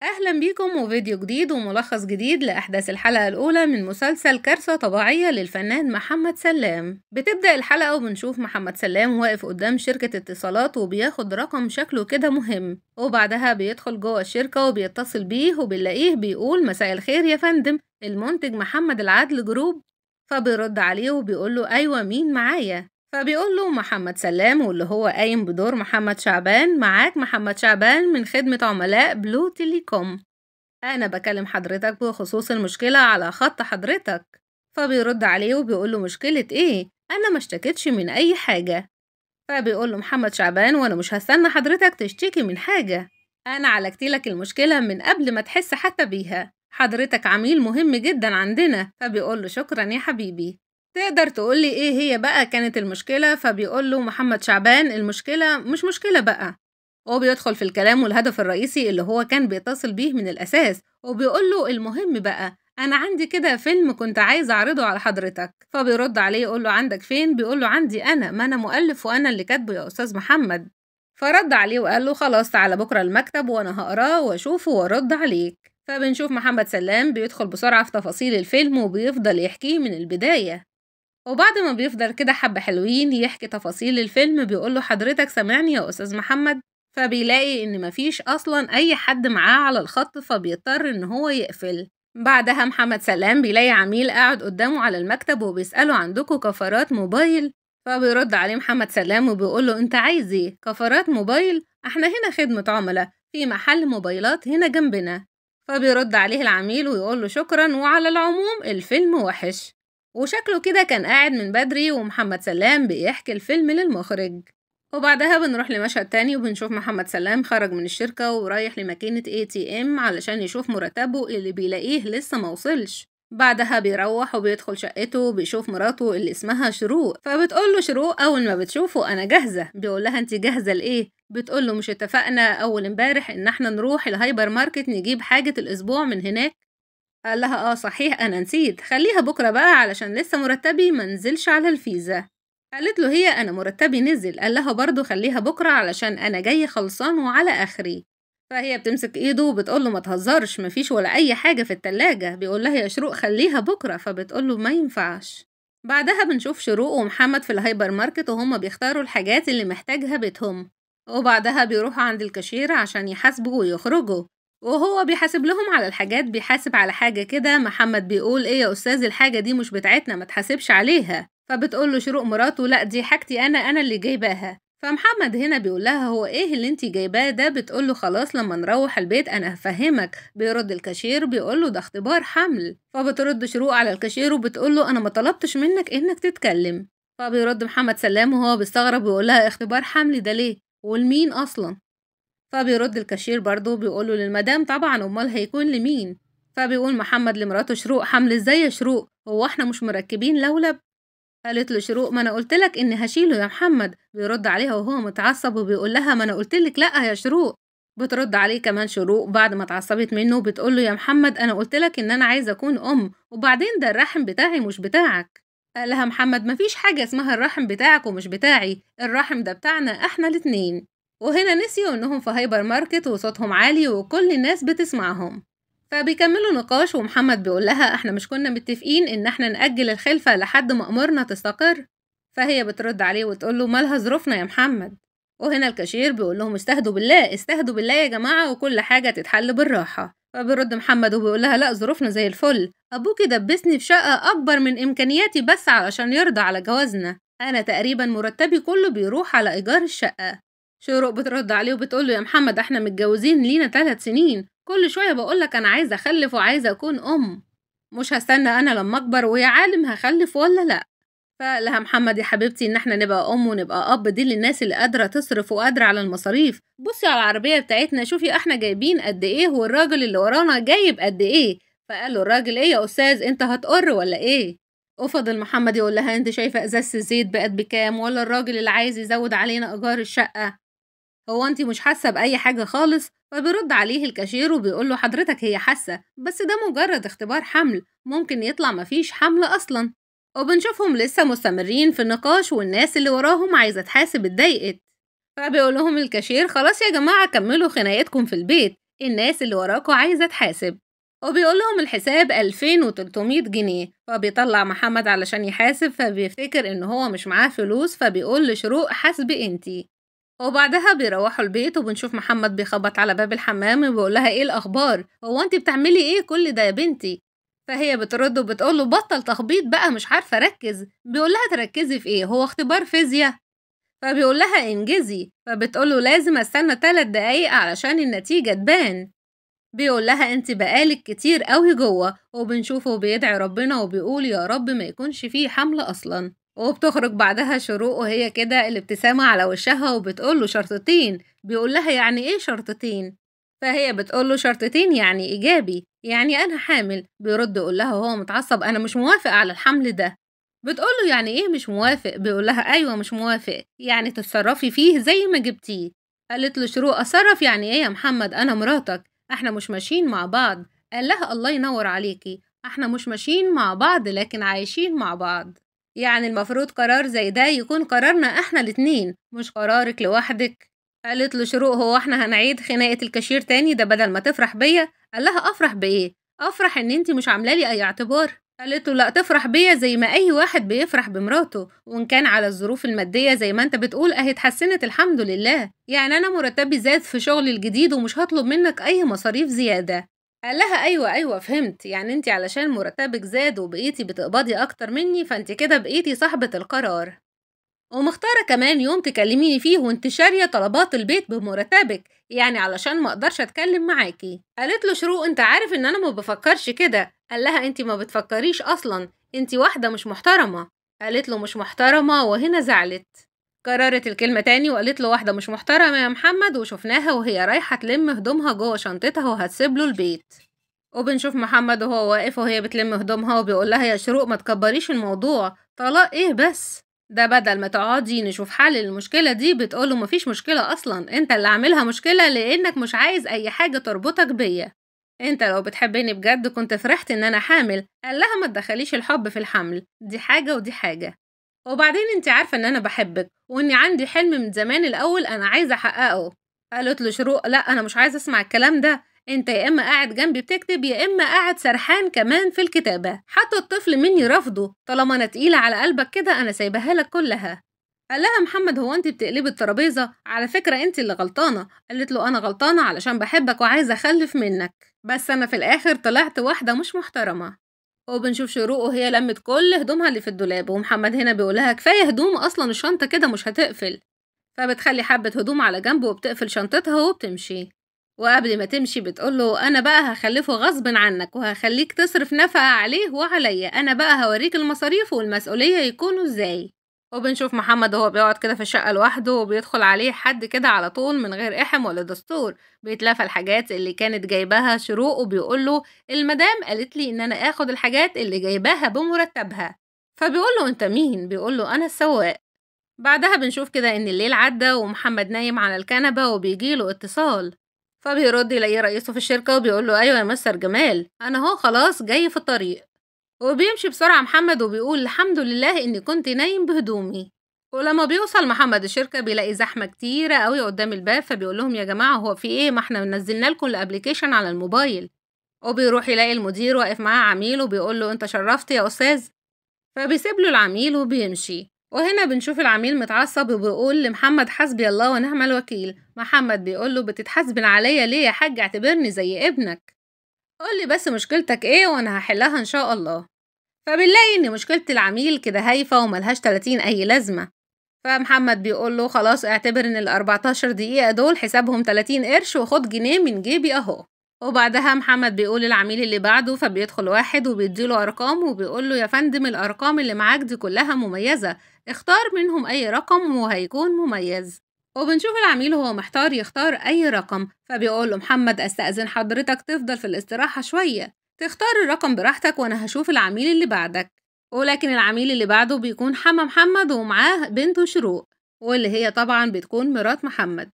أهلا بيكم وفيديو جديد وملخص جديد لأحداث الحلقة الأولى من مسلسل كارثة طبيعية للفنان محمد سلام. بتبدأ الحلقة وبنشوف محمد سلام واقف قدام شركة اتصالات وبياخد رقم شكله كده مهم، وبعدها بيدخل جوه الشركة وبيتصل بيه وبنلاقيه بيقول مساء الخير يا فندم، المنتج محمد العدل جروب. فبيرد عليه وبيقوله أيوة مين معايا؟ فبيقول له محمد سلام، واللي هو قايم بدور محمد شعبان. معاك محمد شعبان من خدمة عملاء بلو تيليكوم، أنا بكلم حضرتك بخصوص المشكلة على خط حضرتك. فبيرد عليه وبيقول له مشكلة إيه؟ أنا ما اشتكيتش من أي حاجة. فبيقول له محمد شعبان وأنا مش هستنى حضرتك تشتكي من حاجة، أنا عالجتلك المشكلة من قبل ما تحس حتى بيها، حضرتك عميل مهم جدا عندنا. فبيقول له شكرا يا حبيبي، تقدر تقولي ايه هي بقى كانت المشكلة؟ فبيقول له محمد شعبان المشكلة مش مشكلة بقى، وبيدخل في الكلام والهدف الرئيسي اللي هو كان بيتصل بيه من الأساس، وبيقول له المهم بقى أنا عندي كده فيلم كنت عايز أعرضه على حضرتك. فبيرد عليه يقول له عندك فين؟ بيقول له عندي أنا، ما أنا مؤلف وأنا اللي كاتبه يا أستاذ محمد. فرد عليه وقال له خلاص تعالى بكرة المكتب وأنا هقراه وأشوفه وأرد عليك. فبنشوف محمد سلام بيدخل بسرعة في تفاصيل الفيلم وبيفضل يحكيه من البداية، وبعد ما بيفضل كده حبة حلوين يحكي تفاصيل الفيلم بيقوله حضرتك سامعني يا أستاذ محمد؟ فبيلاقي إن مفيش أصلا أي حد معاه على الخط، فبيضطر إن هو يقفل. بعدها محمد سلام بيلاقي عميل قاعد قدامه على المكتب وبيسأله عندكم كفرات موبايل؟ فبيرد عليه محمد سلام وبيقوله أنت عايز إيه؟ كفرات موبايل؟ احنا هنا خدمة عملاء في محل موبايلات هنا جنبنا. فبيرد عليه العميل ويقوله شكرا، وعلى العموم الفيلم وحش. وشكله كده كان قاعد من بدري ومحمد سلام بيحكي الفيلم للمخرج. وبعدها بنروح لمشهد تاني وبنشوف محمد سلام خرج من الشركة ورايح لماكينة ATM علشان يشوف مرتبه اللي بيلاقيه لسه موصلش. بعدها بيروح وبيدخل شقته وبيشوف مراته اللي اسمها شروق، فبتقوله شروق أول ما بتشوفه أنا جاهزة. بيقولها انت جاهزة لإيه؟ بتقوله مش اتفقنا أول امبارح إن احنا نروح الهايبر ماركت نجيب حاجة الأسبوع من هناك؟ قال لها صحيح أنا نسيت، خليها بكرة بقى علشان لسه مرتبي منزلش على الفيزا. قالت له هي أنا مرتبي نزل. قال لها برضو خليها بكرة علشان أنا جاي خلصان وعلى آخري. فهي بتمسك إيده وبتقوله ما تهزرش، مفيش ولا أي حاجة في التلاجة. بيقول لها يا شروق خليها بكرة، فبتقوله ما ينفعش. بعدها بنشوف شروق ومحمد في الهايبر ماركت وهما بيختاروا الحاجات اللي محتاجها بيتهم، وبعدها بيروحوا عند الكاشير عشان يحاسبوا ويخرجوا. وهو بيحاسب لهم على الحاجات بيحاسب على حاجة كده. محمد بيقول ايه يا أستاذ الحاجة دي مش بتاعتنا ما تحاسبش عليها. فبتقول له شروق مراته لا دي حاجتي أنا اللي جايباها. فمحمد هنا بيقول لها هو ايه اللي انتي جايباه ده؟ بتقول له خلاص لما نروح البيت أنا هفهمك. بيرد الكاشير بيقول له ده اختبار حمل. فبترد شروق على الكاشير وبتقول له أنا ما طلبتش منك إنك تتكلم. فبيرد محمد سلام وهو بيستغرب ويقول لها اختبار حمل ده ليه؟ والمين أصلا؟ فبيرد الكاشير برضه بيقوله للمدام طبعا، امال هيكون لمين؟ فبيقول محمد لمراته شروق حمل ازاي يا شروق؟ هو احنا مش مركبين لولب؟ قالت له شروق ما انا قلتلك اني هشيله يا محمد. بيرد عليها وهو متعصب وبيقول لها ما انا قلتلك لا يا شروق. بترد عليه كمان شروق بعد ما اتعصبت منه بتقول له يا محمد انا قلتلك ان انا عايزه اكون وبعدين ده الرحم بتاعي مش بتاعك. قال لها محمد مفيش حاجه اسمها الرحم بتاعك ومش بتاعي، الرحم ده بتاعنا احنا الاتنين. وهنا نسيوا انهم في هايبر ماركت وصوتهم عالي وكل الناس بتسمعهم. فبيكملوا نقاش ومحمد بيقول لها احنا مش كنا متفقين ان احنا نأجل الخلفة لحد ما امورنا تستقر؟ فهي بترد عليه وتقول له مالها ظروفنا يا محمد. وهنا الكاشير بيقول لهم استهدوا بالله استهدوا بالله يا جماعة وكل حاجة تتحل بالراحة. فبيرد محمد وبيقول لها لا ظروفنا زي الفل، ابوكي دبسني في شقة اكبر من امكانياتي بس علشان يرضى على جوازنا، انا تقريبا مرتبي كله بيروح على ايجار الشقة. شروق بترد عليه وبتقول له يا محمد احنا متجوزين لينا 3 سنين، كل شوية بقولك أنا عايزة أخلف وعايزة أكون مش هستنى أنا لما أكبر ويا عالم هخلف ولا لأ. فقالها محمد يا حبيبتي إن احنا نبقى ونبقى أب دي للناس اللي قادرة تصرف وقادرة على المصاريف. بصي على العربية بتاعتنا شوفي احنا جايبين قد إيه والراجل اللي ورانا جايب قد إيه. فقال له الراجل إيه يا أستاذ أنت هتقر ولا إيه؟ وفضل محمد يقول لها أنت شايفة إزازة الزيت بقت بكام ولا الراجل اللي عايز يزود علينا إيجار الشقة؟ هو انتي مش حاسة بأي حاجة خالص؟ فبيرد عليه الكاشير وبيقول له حضرتك هي حاسة بس ده مجرد اختبار حمل، ممكن يطلع مفيش حمل أصلا. وبنشوفهم لسه مستمرين في النقاش والناس اللي وراهم عايزة تحاسب اتضايقت. فبيقول لهم الكاشير خلاص يا جماعة كملوا خناقتكم في البيت، الناس اللي وراكوا عايزة تحاسب. وبيقول لهم الحساب 2300 جنيه. فبيطلع محمد علشان يحاسب، فبيفتكر إن هو مش معاه فلوس، فبيقول لشروق حاسبي انتي. وبعدها بيروحوا البيت، وبنشوف محمد بيخبط على باب الحمام وبيقول لها ايه الأخبار، هو انتي بتعملي ايه كل ده يا بنتي؟ فهي بترد وبتقول له بطل تخبيط بقى، مش عارفة أركز. بيقول لها تركزي في ايه، هو اختبار فيزياء؟ فبيقول لها انجزي. فبتقول له لازم استنى 3 دقايق علشان النتيجة تبان. بيقول لها انت بقالك كتير قوي جوه. وبنشوفه بيدعي ربنا وبيقول يا رب ما يكونش فيه حمل اصلا. وبتخرج بعدها شروق وهي كده الابتسامة على وشها وبتقول له شرطتين. بيقول لها يعني ايه شرطتين؟ فهي بتقول له شرطتين يعني ايجابي، يعني انا حامل. بيرد يقول لها وهو متعصب انا مش موافق على الحمل ده. بتقول له يعني ايه مش موافق؟ بيقول لها ايوه مش موافق، يعني تتصرفي فيه زي ما جبتيه. قالت له شروق اتصرف يعني ايه يا محمد، انا مراتك، احنا مش ماشيين مع بعض. قال لها الله ينور عليكي، احنا مش ماشيين مع بعض لكن عايشين مع بعض. يعني المفروض قرار زي ده يكون قرارنا احنا الاتنين، مش قرارك لوحدك. قالت له شروق هو احنا هنعيد خناقة الكاشير تاني ده بدل ما تفرح بيا؟ قال لها افرح بايه؟ افرح ان انتي مش عامله لي اي اعتبار. قالت له لا، تفرح بيا زي ما اي واحد بيفرح بمراته، وان كان على الظروف الماديه زي ما انت بتقول اهي اتحسنت الحمد لله. يعني انا مرتبي زاد في شغلي الجديد ومش هطلب منك اي مصاريف زياده. قال لها ايوه فهمت، يعني انت علشان مرتبك زاد وبقيتي بتقبضي اكتر مني فانت كده بقيتي صاحبه القرار، ومختارة كمان يوم تكلميني فيه وانت شارية طلبات البيت بمرتبك، يعني علشان ما اقدرش اتكلم معاكي. قالت له شروق انت عارف ان انا ما بفكرش كده. قال لها انت ما بتفكريش اصلا، انت واحدة مش محترمة. قالت له مش محترمة، وهنا زعلت. كررت الكلمة تاني وقالت له واحدة مش محترمة يا محمد، وشفناها وهي رايحة تلم هدومها جوه شنطتها وهتسيب له البيت. وبنشوف محمد وهو واقف وهي بتلم هدومها وبيقول لها يا شروق ما تكبريش الموضوع، طلاق ايه بس؟ ده بدل ما تقعدي نشوف حل للمشكلة دي بتقوله مفيش مشكلة أصلا، انت اللي عاملها مشكلة لأنك مش عايز أي حاجة تربطك بيا. انت لو بتحبني بجد كنت فرحت ان انا حامل. قال لها ما تدخليش الحب في الحمل، دي حاجة ودي حاجة. وبعدين انت عارفة ان انا بحبك واني عندي حلم من زمان الأول انا عايزة احققه. قالت له شروق لا انا مش عايزة اسمع الكلام ده، انت يا اما قاعد جنبي بتكتب يا اما قاعد سرحان كمان في الكتابة، حتى الطفل مني رفضه، طالما انا تقيلة على قلبك كده انا سايبها لك كلها. قال لها محمد هو انت بتقلبي الترابيزة، على فكرة انت اللي غلطانة. قالت له انا غلطانة علشان بحبك وعايزة اخلف منك، بس انا في الاخر طلعت واحدة مش محترمة. وبنشوف شروق وهي لمت كل هدومها اللي في الدولاب، ومحمد هنا بيقولها كفاية هدوم اصلا الشنطة كده مش هتقفل. فبتخلي حبة هدوم على جنب وبتقفل شنطتها وبتمشي. وقبل ما تمشي بتقوله أنا بقى هخلفه غصب عنك وهخليك تصرف نفقة عليه وعليا، أنا بقى هوريك المصاريف والمسؤولية يكونوا إزاي. وبنشوف محمد وهو بيقعد كده في الشقة لوحده وبيدخل عليه حد كده على طول من غير إحم ولا دستور، بيتلافى الحاجات اللي كانت جايباها شروق وبيقوله المدام قالت لي إن أنا آخد الحاجات اللي جايباها بمرتبها. فبيقوله أنت مين؟ بيقوله أنا السواق. بعدها بنشوف كده إن الليل عدى ومحمد نايم على الكنبة وبيجيله اتصال. فبيرد يلاقيه رئيسه في الشركة وبيقوله أيوة يا مستر جمال أنا هو خلاص جاي في الطريق. وبيمشي بسرعة محمد وبيقول الحمد لله إني كنت نايم بهدومي. ولما بيوصل محمد الشركة بيلاقي زحمة كتيرة قوي قدام الباب، فبيقول لهم يا جماعة هو في إيه، ما احنا نزلنا لكم الابليكيشن على الموبايل. وبيروح يلاقي المدير واقف معاه عميل وبيقول له أنت شرفت يا أستاذ. فبيسيب له العميل وبيمشي. وهنا بنشوف العميل متعصب وبيقول لمحمد حسبي الله ونعم الوكيل. محمد بيقول له بتتحاسبن عليا ليه يا حاج، اعتبرني زي ابنك، قول لي بس مشكلتك ايه وانا هحلها ان شاء الله. فبنلاقي ان مشكلة العميل كده هايفة وملهاش 30 اي لازمة. فمحمد بيقول له خلاص اعتبر ان ال 14 دقيقة دول حسابهم 30 قرش وخد جنيه من جيبي اهو. وبعدها محمد بيقول للعميل اللي بعده، فبيدخل واحد وبيديله أرقام وبيقول له يا فندم الأرقام اللي معاك دي كلها مميزة، اختار منهم أي رقم وهيكون مميز. وبنشوف العميل وهو محتار يختار أي رقم، فبيقول له محمد أستأذن حضرتك تفضل في الاستراحة شوية، تختار الرقم براحتك وأنا هشوف العميل اللي بعدك. ولكن العميل اللي بعده بيكون حما محمد ومعاه بنته شروق، واللي هي طبعا بتكون مرات محمد.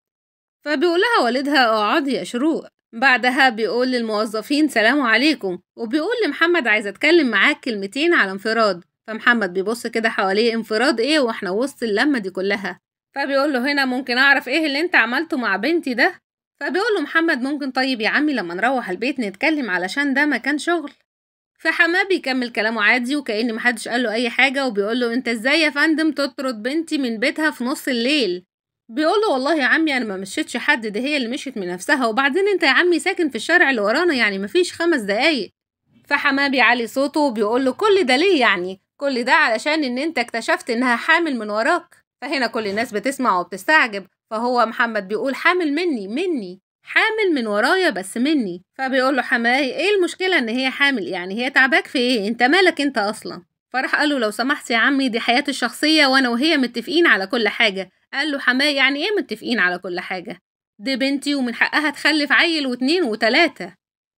فبيقول لها والدها اقعدي يا شروق. بعدها بيقول للموظفين سلام عليكم، وبيقول لمحمد عايز اتكلم معاك كلمتين على انفراد. فمحمد بيبص كده حواليه انفراد ايه واحنا وسط اللمة دي كلها. فبيقول له هنا ممكن اعرف ايه اللي انت عملته مع بنتي ده؟ فبيقول له محمد ممكن طيب يا عمي لما نروح البيت نتكلم علشان ده مكان شغل. فحماه بيكمل كلامه عادي وكأن محدش قاله أي حاجة، وبيقول له انت ازاي يا فندم تطرد بنتي من بيتها في نص الليل؟ بيقول له والله يا عمي انا ما مشيتش حد، ده هي اللي مشيت من نفسها، وبعدين انت يا عمي ساكن في الشارع اللي ورانا يعني مفيش 5 دقايق. فحماه بيعلي صوته وبيقول له كل ده ليه يعني؟ كل ده علشان ان انت اكتشفت انها حامل من وراك. فهنا كل الناس بتسمع وبتستعجب، فهو محمد بيقول حامل مني حامل من ورايا بس مني. فبيقول له حماه ايه المشكلة ان هي حامل؟ يعني هي تعباك في ايه؟ انت مالك انت اصلا؟ فراح قال له لو سمحت يا عمي دي حياتي الشخصية وانا وهي متفقين على كل حاجة. قال له حماه يعني ايه متفقين على كل حاجة؟ دي بنتي ومن حقها تخلف عيل و2 و3.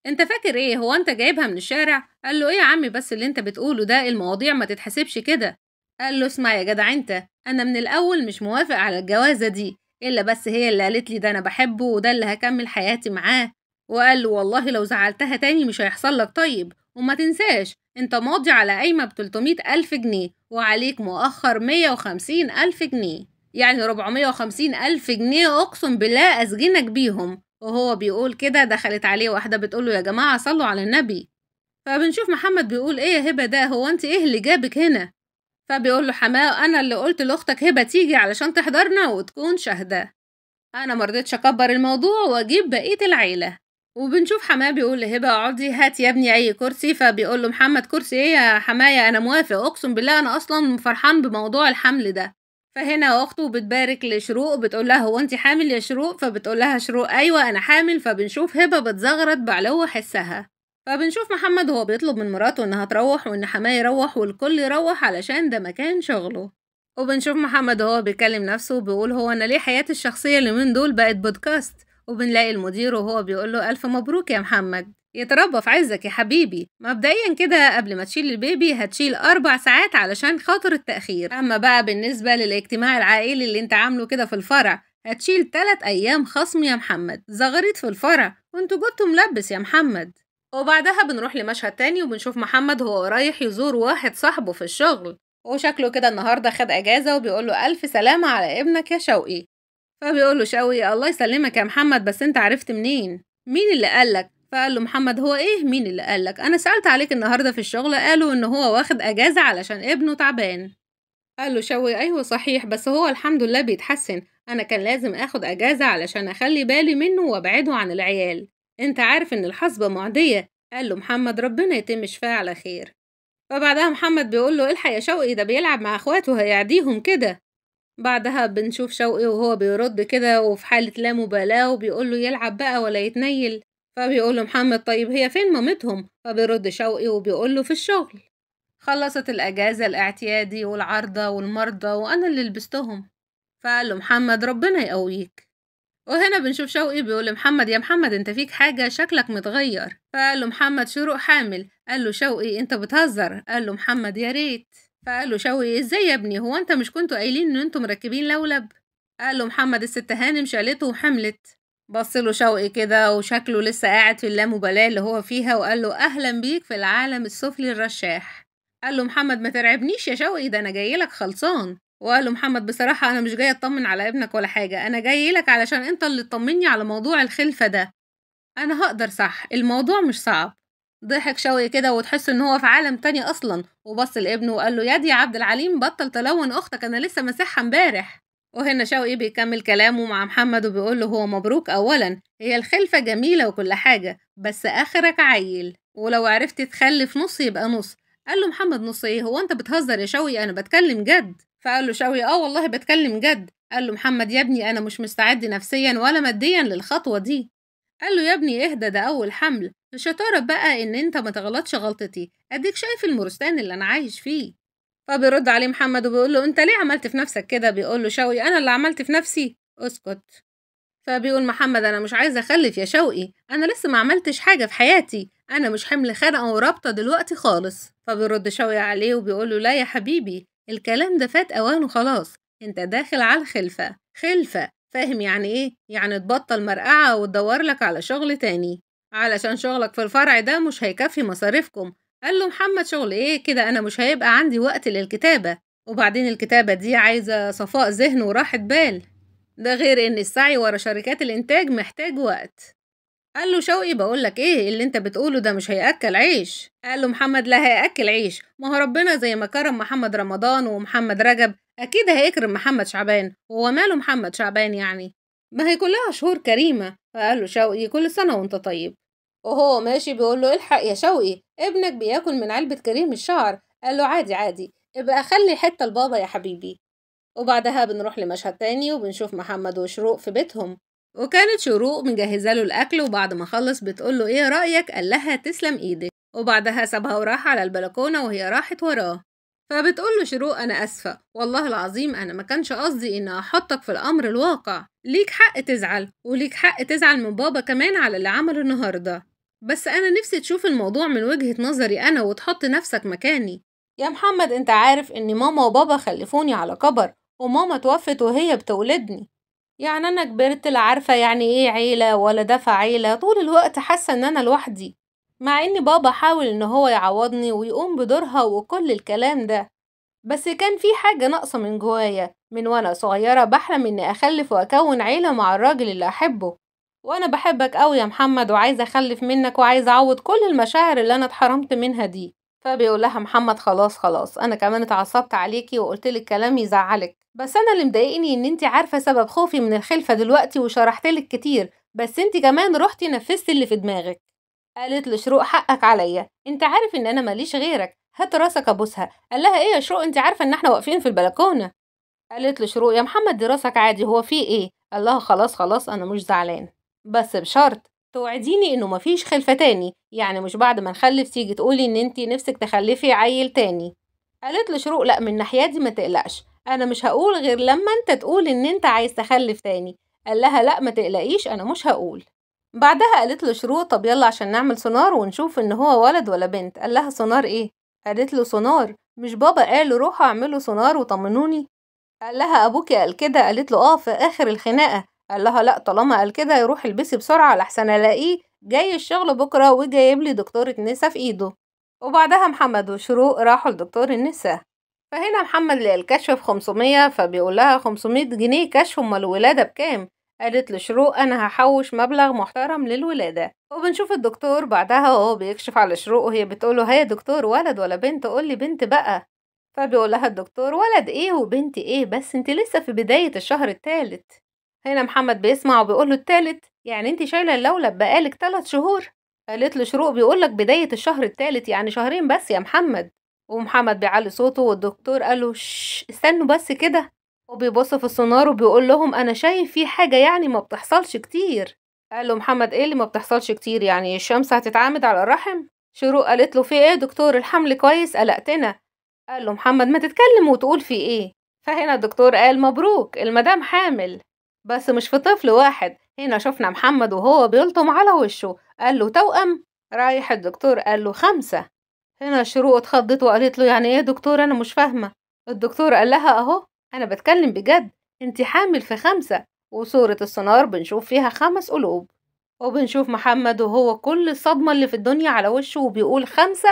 انت فاكر ايه؟ هو انت جايبها من الشارع؟ قال له ايه يا عمي بس اللي انت بتقوله ده، المواضيع ما تتحسبش كده. قال له اسمع يا جدع انت، انا من الاول مش موافق على الجوازة دي، الا بس هي اللي قالت لي ده انا بحبه وده اللي هكمل حياتي معاه. وقال له والله لو زعلتها تاني مش هيحصل لك طيب، وما تنساش انت ماضي على قايمة ب300,000 جنيه وعليك مؤخر 150,000 جنيه، يعني 450,000 جنيه اقسم بالله اسجنك بيهم. وهو بيقول كده دخلت عليه واحدة بتقوله يا جماعة صلوا على النبي. فبنشوف محمد بيقول ايه يا هبة ده، هو انت ايه اللي جابك هنا؟ فبيقول له حماه انا اللي قلت لاختك هبة تيجي علشان تحضرنا وتكون شاهدة، انا مرضتش اكبر الموضوع واجيب بقية العيلة. وبنشوف حماه بيقول لهبة اقعدي هات يا ابني اي كرسي. فبيقول له محمد كرسي ايه يا حماية، انا موافق اقسم بالله انا اصلا فرحان بموضوع الحمل ده. فهنا اخته بتبارك لشروق بتقول لها هو انت حامل يا شروق؟ فبتقول لها شروق ايوه انا حامل. فبنشوف هبة بتزغرط بعلو حسها. فبنشوف محمد هو بيطلب من مراته انها تروح وان حماه يروح والكل يروح علشان ده مكان شغله. وبنشوف محمد وهو بيكلم نفسه وبيقول هو انا ليه حياتي الشخصية اللي من دول بقت بودكاست. وبنلاقي المدير وهو بيقول له الف مبروك يا محمد، يتربى في عزك يا حبيبي. مبدئيا كده قبل ما تشيل البيبي هتشيل 4 ساعات علشان خاطر التأخير، اما بقى بالنسبة للاجتماع العائلي اللي انت عامله كده في الفرع هتشيل 3 ايام خصم يا محمد. زغريت في الفرع وانتوا جبتوا ملبس يا محمد. وبعدها بنروح لمشهد تاني وبنشوف محمد وهو رايح يزور واحد صاحبه في الشغل، وشكله كده النهارده خد اجازه وبيقول له الف سلامه على ابنك يا شوقي. فبيقول له شوقي الله يسلمك يا محمد بس انت عرفت منين؟ مين اللي قالك؟ فقال له محمد هو ايه مين اللي قالك؟ انا سألت عليك النهارده في الشغل قالوا ان هو واخد اجازه علشان ابنه تعبان. قال له شوقي ايوه صحيح بس هو الحمد لله بيتحسن، انا كان لازم اخد اجازه علشان اخلي بالي منه وابعده عن العيال، انت عارف ان الحصبه معديه. قال له محمد ربنا يتم شفاه على خير. فبعدها محمد بيقول له الحق يا شوقي ده بيلعب مع اخواته هيعديهم كده. بعدها بنشوف شوقي وهو بيرد كده وفي حالة لا مبالاة وبيقول له يلعب بقى ولا يتنيل. فبيقول له محمد طيب هي فين مامتهم؟ فبيرد شوقي وبيقول له في الشغل، خلصت الأجازة الاعتيادي والعارضة والمرضى وأنا اللي لبستهم. فقال له محمد ربنا يقويك. وهنا بنشوف شوقي بيقول لمحمد يا محمد انت فيك حاجة شكلك متغير. فقال له محمد شروق حامل. قال له شوقي انت بتهزر. قال له محمد يا ريت. فقال له شوقي ازاي يا ابني هو انت مش كنتوا قايلين ان انتوا مركبين لولب؟ قال له محمد الست هانم شالته وحملت. بص له شوقي كده وشكله لسه قاعد في اللامبالاة اللي هو فيها وقال له اهلا بيك في العالم السفلي الرشاح. قال له محمد ما ترعبنيش يا شوقي ده انا جايلك خلصان. وقال له محمد بصراحة أنا مش جاي أطمن على ابنك ولا حاجة، أنا جاي لك علشان أنت اللي تطمني على موضوع الخلفة ده. أنا هقدر صح الموضوع مش صعب. ضحك شوقي كده وتحس إن هو في عالم تاني أصلا وبص لابنه وقال له يا عبد العليم بطل تلون أختك أنا لسه مسحها امبارح. وهنا شوقي بيكمل كلامه مع محمد وبيقول له هو مبروك أولا، هي الخلفة جميلة وكل حاجة بس آخرك عيل، ولو عرفت تخلف نص يبقى نص. قال له محمد نص ايه؟ هو انت بتهزر يا شوقي انا بتكلم جد. فقال له شوقي والله بتكلم جد. قال له محمد يا ابني انا مش مستعد نفسيا ولا ماديا للخطوة دي. قال له يا ابني اهدى ده اول حمل، الشطارة بقى ان انت ما تغلطش غلطتي، اديك شايف المورستان اللي انا عايش فيه. فبيرد عليه محمد وبيقول له انت ليه عملت في نفسك كده؟ بيقول له شوقي انا اللي عملت في نفسي؟ اسكت. فبيقول محمد انا مش عايزه اخلف يا شوقي، انا لسه ما عملتش حاجه في حياتي، انا مش حمل خنقه ورابطه دلوقتي خالص. فبيرد شوقي عليه وبيقول له لا يا حبيبي الكلام ده فات اوانه خلاص، انت داخل على الخلفه. خلفه فاهم يعني ايه؟ يعني تبطل مرقعه وتدور لك على شغل تاني علشان شغلك في الفرع ده مش هيكفي مصاريفكم. قال له محمد شغل ايه كده؟ انا مش هيبقى عندي وقت للكتابه، وبعدين الكتابه دي عايزه صفاء ذهن وراحه بال. ده غير إن السعي ورا شركات الإنتاج محتاج وقت. قال له شوقي بقول لك ايه اللي انت بتقوله ده مش هياكل عيش. قال له محمد لا هياكل عيش، ما هو ربنا زي ما كرم محمد رمضان ومحمد رجب اكيد هيكرم محمد شعبان، وهو ماله محمد شعبان يعني؟ ما هي كلها شهور كريمه. فقال له شوقي كل سنه وانت طيب. وهو ماشي بيقول له الحق يا شوقي ابنك بياكل من علبه كريم الشعر. قال له عادي عادي، ابقى خلي حته لبابا يا حبيبي. وبعدها بنروح لمشهد تاني وبنشوف محمد وشروق في بيتهم، وكانت شروق مجهزة له الأكل، وبعد ما خلص بتقول له إيه رأيك؟ قال لها تسلم إيدك، وبعدها سابها وراح على البلكونة وهي راحت وراه. فبتقول له شروق أنا أسفة والله العظيم أنا ما كانش قصدي إن أحطك في الأمر الواقع، ليك حق تزعل وليك حق تزعل من بابا كمان على اللي عمله النهاردة، بس أنا نفسي تشوف الموضوع من وجهة نظري أنا وتحط نفسك مكاني. يا محمد أنت عارف إن ماما وبابا خلفوني على كبر، وماما توفت وهي بتولدني، يعني أنا كبرت لا عارفة يعني إيه عيلة ولا دفع عيلة، طول الوقت حاسة إن أنا لوحدي، مع إن بابا حاول إن هو يعوضني ويقوم بدورها وكل الكلام ده، بس كان في حاجة ناقصة من جوايا من وأنا صغيرة، بحلم إني أخلف وأكون عيلة مع الراجل اللي أحبه، وأنا بحبك أوي يا محمد وعايزة أخلف منك وعايزة أعوض كل المشاعر اللي أنا اتحرمت منها دي. فبيقول لها محمد خلاص خلاص أنا كمان اتعصبت عليكي وقلتلك كلام يزعلك، بس أنا اللي مضايقني إن انتي عارفة سبب خوفي من الخلفة دلوقتي وشرحتلك كتير، بس انتي كمان رحتي نفذتي اللي في دماغك. قالت لشروق حقك عليا، انت عارف ان انا ماليش غيرك، هات راسك ابوسها. قال لها ايه يا شروق انت عارفه ان احنا واقفين في البلكونه. قالت لشروق يا محمد دي راسك عادي هو في ايه؟ قال لها خلاص خلاص انا مش زعلان، بس بشرط توعديني انه مفيش خلفه تاني، يعني مش بعد ما نخلف تيجي تقولي ان انتي نفسك تخلفي عيل تاني. قالت لشروق لا من ناحيتي ما تقلقش، انا مش هقول غير لما انت تقول ان انت عايز تخلف تاني. قال لها لا ما تقلقيش انا مش هقول. بعدها قالت له شروق طب يلا عشان نعمل سونار ونشوف ان هو ولد ولا بنت. قال لها سونار ايه؟ قالت له سونار، مش بابا قال روحوا اعملوا سونار وطمنوني؟ قال لها ابوكي قال كده؟ قالت له اه في اخر الخناقه. قال لها لا طالما قال كده يروح البسي بسرعه لحسن الاقيه جاي الشغل بكره وجايب لي دكتوره نسا في ايده. وبعدها محمد وشروق راحوا لدكتور النسا، فهنا محمد لقى الكشف ب500، فبيقول لها 500 جنيه كشف امال الولاده بكام؟ قالت لشروق انا هحوش مبلغ محترم للولاده. وبنشوف الدكتور بعدها وهو بيكشف على شروق وهي بتقوله هيا دكتور ولد ولا بنت؟ قولي بنت بقى. فبيقول لها الدكتور ولد ايه وبنت ايه بس انت لسه في بدايه الشهر الثالث. هنا محمد بيسمع وبيقول له الثالث يعني انت شايله اللولب بقالك 3 شهور؟ قالت له شروق بيقول لك بدايه الشهر الثالث يعني شهرين بس يا محمد. ومحمد بيعلي صوته والدكتور قال له استنوا بس كده، وبيبص في السونار وبيقول لهم انا شايف في حاجه يعني ما بتحصلش كتير. قال له محمد ايه اللي ما بتحصلش كتير؟ يعني الشمس هتتعامد على الرحم؟ شروق قالت له في ايه يا دكتور الحمل كويس قلقتنا. قال له محمد ما تتكلم وتقول في ايه. فهنا الدكتور قال مبروك المدام حامل، بس مش في طفل واحد. هنا شفنا محمد وهو بيلطم على وشه، قال له توأم؟ رايح الدكتور قال له 5. هنا شروق اتخضت وقالت له يعني ايه يا دكتور انا مش فاهمة. الدكتور قال لها اهو انا بتكلم بجد، انتي حامل في 5، وصورة السونار بنشوف فيها 5 قلوب، وبنشوف محمد وهو كل الصدمة اللي في الدنيا على وشه وبيقول 5.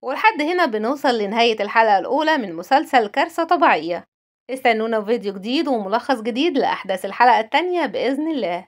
ولحد هنا بنوصل لنهاية الحلقة الأولى من مسلسل كارثة طبيعية. استنونا في فيديو جديد وملخص جديد لأحداث الحلقة التانية بإذن الله.